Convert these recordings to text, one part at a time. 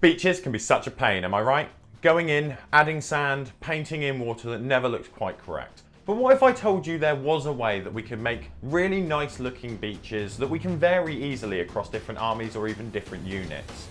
Beaches can be such a pain, am I right? Going in, adding sand, painting in water that never looks quite correct. But what if I told you there was a way that we could make really nice looking beaches that we can vary easily across different armies or even different units?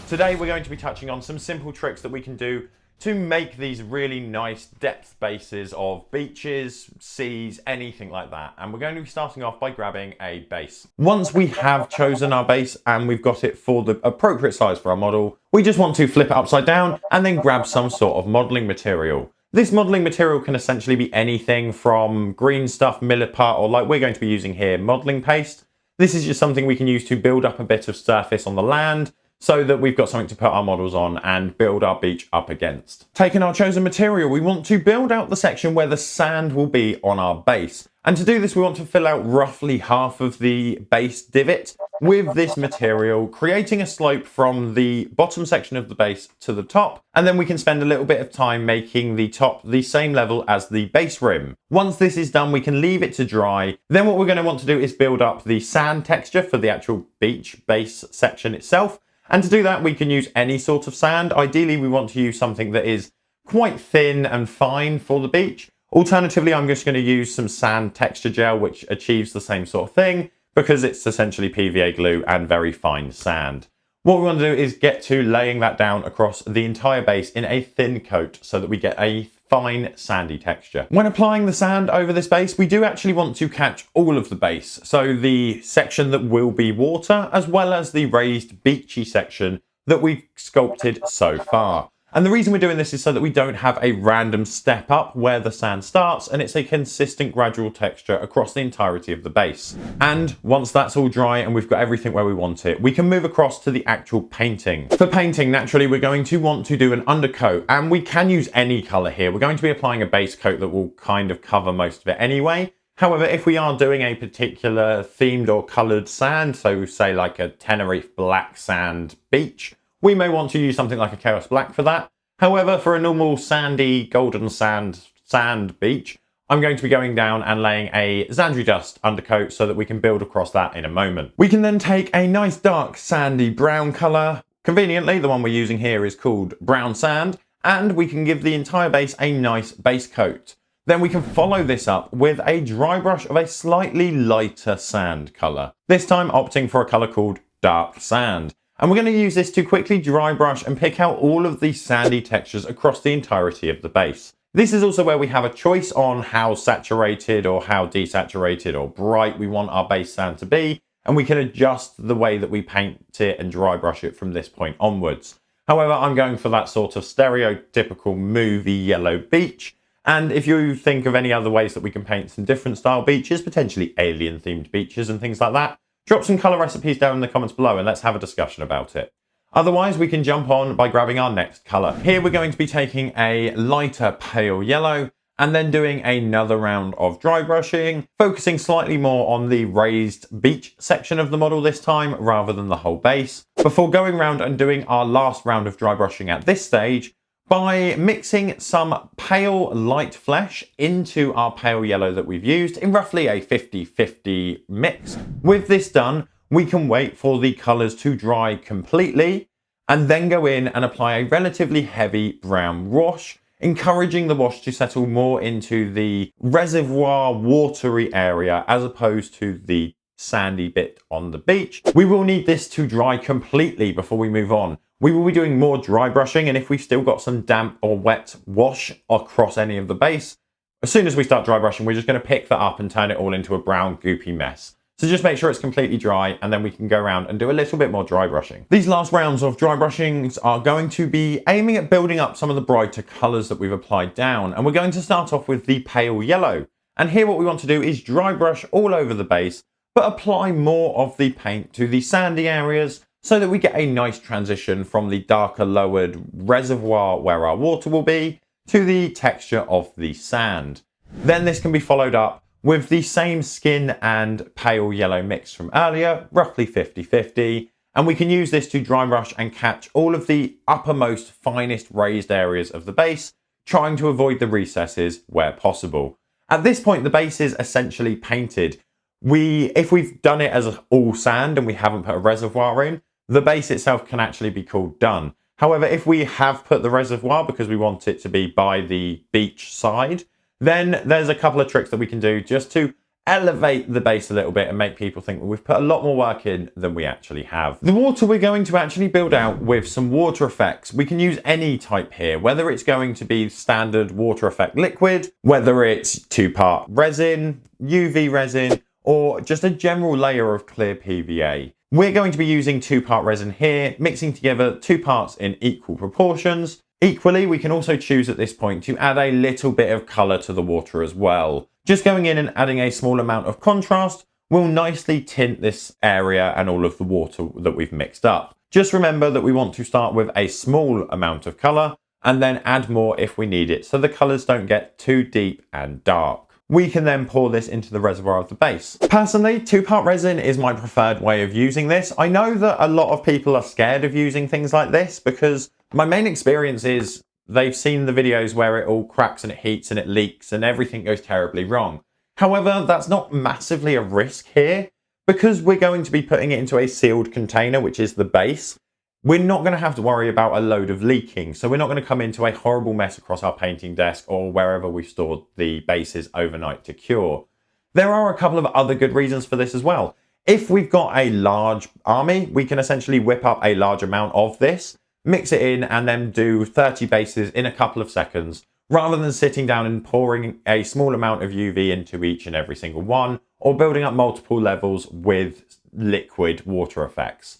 Today we're going to be touching on some simple tricks that we can do to make these really nice depth bases of beaches, seas, anything like that. And we're going to be starting off by grabbing a base. Once we have chosen our base and we've got it for the appropriate size for our model, we just want to flip it upside down and then grab some sort of modeling material. This modeling material can essentially be anything from green stuff, milliput, or like we're going to be using here, modeling paste. This is just something we can use to build up a bit of surface on the land, so that we've got something to put our models on and build our beach up against. Taking our chosen material, we want to build out the section where the sand will be on our base. And to do this, we want to fill out roughly half of the base divot with this material, creating a slope from the bottom section of the base to the top. And then we can spend a little bit of time making the top the same level as the base rim. Once this is done, we can leave it to dry. Then what we're going to want to do is build up the sand texture for the actual beach base section itself. And to do that, we can use any sort of sand. Ideally, we want to use something that is quite thin and fine for the beach. Alternatively, I'm just going to use some sand texture gel, which achieves the same sort of thing because it's essentially PVA glue and very fine sand. What we want to do is get to laying that down across the entire base in a thin coat so that we get a fine sandy texture. When applying the sand over this base, we do actually want to catch all of the base. So the section that will be water, as well as the raised beachy section that we've sculpted so far. And the reason we're doing this is so that we don't have a random step up where the sand starts, and it's a consistent gradual texture across the entirety of the base. And once that's all dry and we've got everything where we want it, we can move across to the actual painting. For painting, naturally, we're going to want to do an undercoat, and we can use any color here. We're going to be applying a base coat that will kind of cover most of it anyway. However, if we are doing a particular themed or colored sand, so say like a Tenerife black sand beach, we may want to use something like a Chaos Black for that. However, for a normal sandy golden sand beach, I'm going to be going down and laying a Xandri Dust undercoat so that we can build across that in a moment. We can then take a nice dark sandy brown colour. Conveniently, the one we're using here is called Brown Sand, and we can give the entire base a nice base coat. Then we can follow this up with a dry brush of a slightly lighter sand colour. This time opting for a colour called Dark Sand. And we're going to use this to quickly dry brush and pick out all of the sandy textures across the entirety of the base. This is also where we have a choice on how saturated or how desaturated or bright we want our base sand to be, and we can adjust the way that we paint it and dry brush it from this point onwards. However, I'm going for that sort of stereotypical movie yellow beach, and if you think of any other ways that we can paint some different style beaches, potentially alien themed beaches and things like that, drop some colour recipes down in the comments below and let's have a discussion about it. Otherwise, we can jump on by grabbing our next colour. Here we're going to be taking a lighter pale yellow and then doing another round of dry brushing, focusing slightly more on the raised beach section of the model this time rather than the whole base, before going round and doing our last round of dry brushing at this stage by mixing some pale light flesh into our pale yellow that we've used in roughly a 50-50 mix. With this done, we can wait for the colours to dry completely and then go in and apply a relatively heavy brown wash, encouraging the wash to settle more into the reservoir watery area as opposed to the sandy bit on the beach. We will need this to dry completely before we move on. We will be doing more dry brushing, and if we've still got some damp or wet wash across any of the base, as soon as we start dry brushing, we're just going to pick that up and turn it all into a brown goopy mess. So just make sure it's completely dry, and then we can go around and do a little bit more dry brushing. These last rounds of dry brushings are going to be aiming at building up some of the brighter colours that we've applied down, and we're going to start off with the pale yellow. And here what we want to do is dry brush all over the base, but apply more of the paint to the sandy areas so that we get a nice transition from the darker lowered reservoir where our water will be to the texture of the sand. Then this can be followed up with the same skin and pale yellow mix from earlier, roughly 50-50, and we can use this to dry brush and catch all of the uppermost finest raised areas of the base, trying to avoid the recesses where possible. At this point, the base is essentially painted. If we've done it as all sand and we haven't put a reservoir in, the base itself can actually be called done. However, if we have put the reservoir because we want it to be by the beach side, then there's a couple of tricks that we can do just to elevate the base a little bit and make people think we've put a lot more work in than we actually have. The water we're going to actually build out with some water effects. We can use any type here, whether it's going to be standard water effect liquid, whether it's 2-part resin, UV resin, or just a general layer of clear PVA. We're going to be using 2-part resin here, mixing together 2 parts in equal proportions. Equally, we can also choose at this point to add a little bit of color to the water as well. Just going in and adding a small amount of contrast will nicely tint this area and all of the water that we've mixed up. Just remember that we want to start with a small amount of color and then add more if we need it, so the colors don't get too deep and dark. We can then pour this into the reservoir of the base. Personally, 2-part resin is my preferred way of using this. I know that a lot of people are scared of using things like this because my main experience is they've seen the videos where it all cracks and it heats and it leaks and everything goes terribly wrong. However, that's not massively a risk here because we're going to be putting it into a sealed container, which is the base. We're not going to have to worry about a load of leaking. So we're not going to come into a horrible mess across our painting desk or wherever we've stored the bases overnight to cure. There are a couple of other good reasons for this as well. If we've got a large army, we can essentially whip up a large amount of this, mix it in and then do 30 bases in a couple of seconds rather than sitting down and pouring a small amount of UV into each and every single one or building up multiple levels with liquid water effects.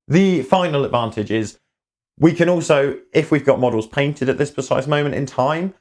The final advantage is we can also, if we've got models painted at this precise moment in time,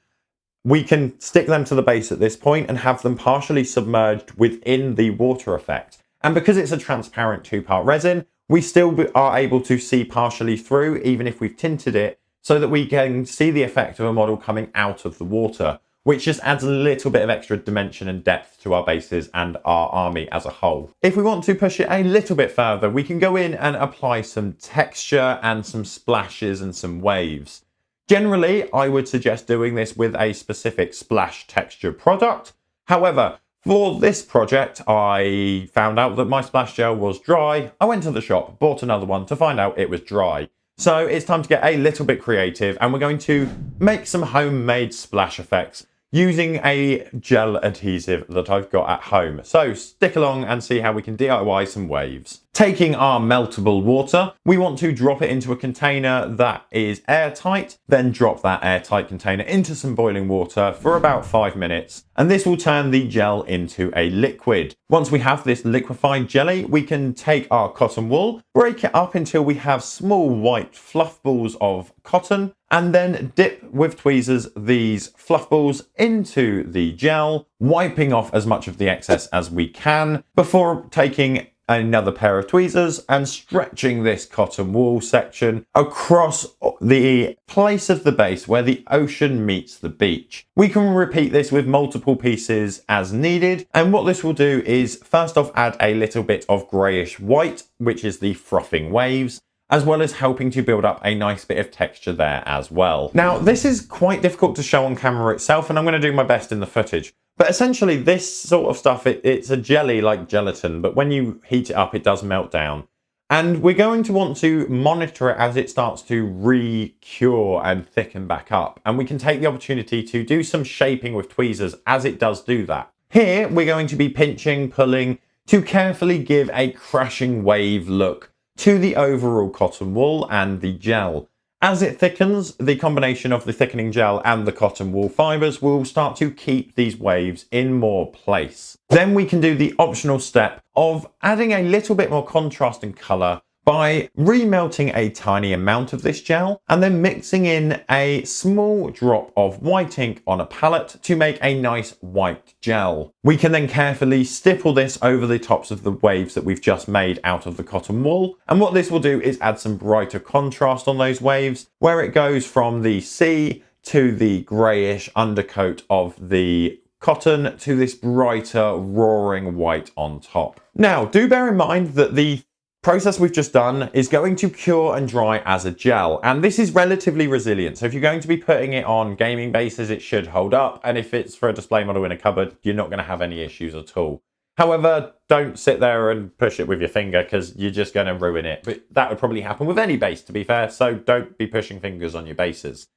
we can stick them to the base at this point and have them partially submerged within the water effect. And because it's a transparent 2-part resin, we still are able to see partially through, even if we've tinted it, so that we can see the effect of a model coming out of the water, which just adds a little bit of extra dimension and depth to our bases and our army as a whole. If we want to push it a little bit further, we can go in and apply some texture and some splashes and some waves. Generally, I would suggest doing this with a specific splash texture product. However, for this project, I found out that my splash gel was dry. I went to the shop, bought another one to find out it was dry. So it's time to get a little bit creative and we're going to make some homemade splash effects using a gel adhesive that I've got at home. So stick along and see how we can DIY some waves. Taking our meltable water, we want to drop it into a container that is airtight, then drop that airtight container into some boiling water for about 5 minutes, and this will turn the gel into a liquid. Once we have this liquefied jelly, we can take our cotton wool, break it up until we have small white fluff balls of cotton, and then dip with tweezers these fluff balls into the gel, wiping off as much of the excess as we can before taking another pair of tweezers and stretching this cotton wool section across the place of the base where the ocean meets the beach. We can repeat this with multiple pieces as needed, and what this will do is first off add a little bit of greyish white, which is the frothing waves, as well as helping to build up a nice bit of texture there as well. Now, this is quite difficult to show on camera itself, and I'm going to do my best in the footage. But essentially, this sort of stuff, it's a jelly like gelatin, but when you heat it up, it does melt down. And we're going to want to monitor it as it starts to re-cure and thicken back up. And we can take the opportunity to do some shaping with tweezers as it does do that. Here, we're going to be pinching, pulling to carefully give a crashing wave look to the overall cotton wool and the gel. As it thickens, the combination of the thickening gel and the cotton wool fibers will start to keep these waves in more place. Then we can do the optional step of adding a little bit more contrast and color by remelting a tiny amount of this gel and then mixing in a small drop of white ink on a palette to make a nice white gel. We can then carefully stipple this over the tops of the waves that we've just made out of the cotton wool, and what this will do is add some brighter contrast on those waves where it goes from the sea to the greyish undercoat of the cotton to this brighter roaring white on top. Now, do bear in mind that the process we've just done is going to cure and dry as a gel, and this is relatively resilient. So if you're going to be putting it on gaming bases, it should hold up, and if it's for a display model in a cupboard, you're not going to have any issues at all. However, don't sit there and push it with your finger because you're just going to ruin it. But that would probably happen with any base, to be fair, so don't be pushing fingers on your bases.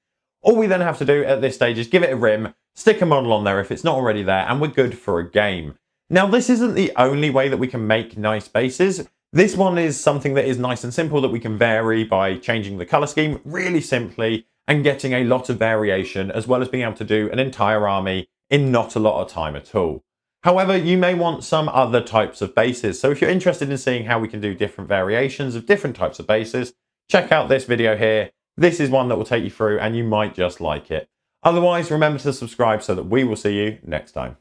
All we then have to do at this stage is give it a rim, stick a model on there if it's not already there, and we're good for a game. Now, this isn't the only way that we can make nice bases. This one is something that is nice and simple that we can vary by changing the color scheme really simply and getting a lot of variation, as well as being able to do an entire army in not a lot of time at all. However, you may want some other types of bases. So if you're interested in seeing how we can do different variations of different types of bases, check out this video here. This is one that will take you through and you might just like it. Otherwise, remember to subscribe so that we will see you next time.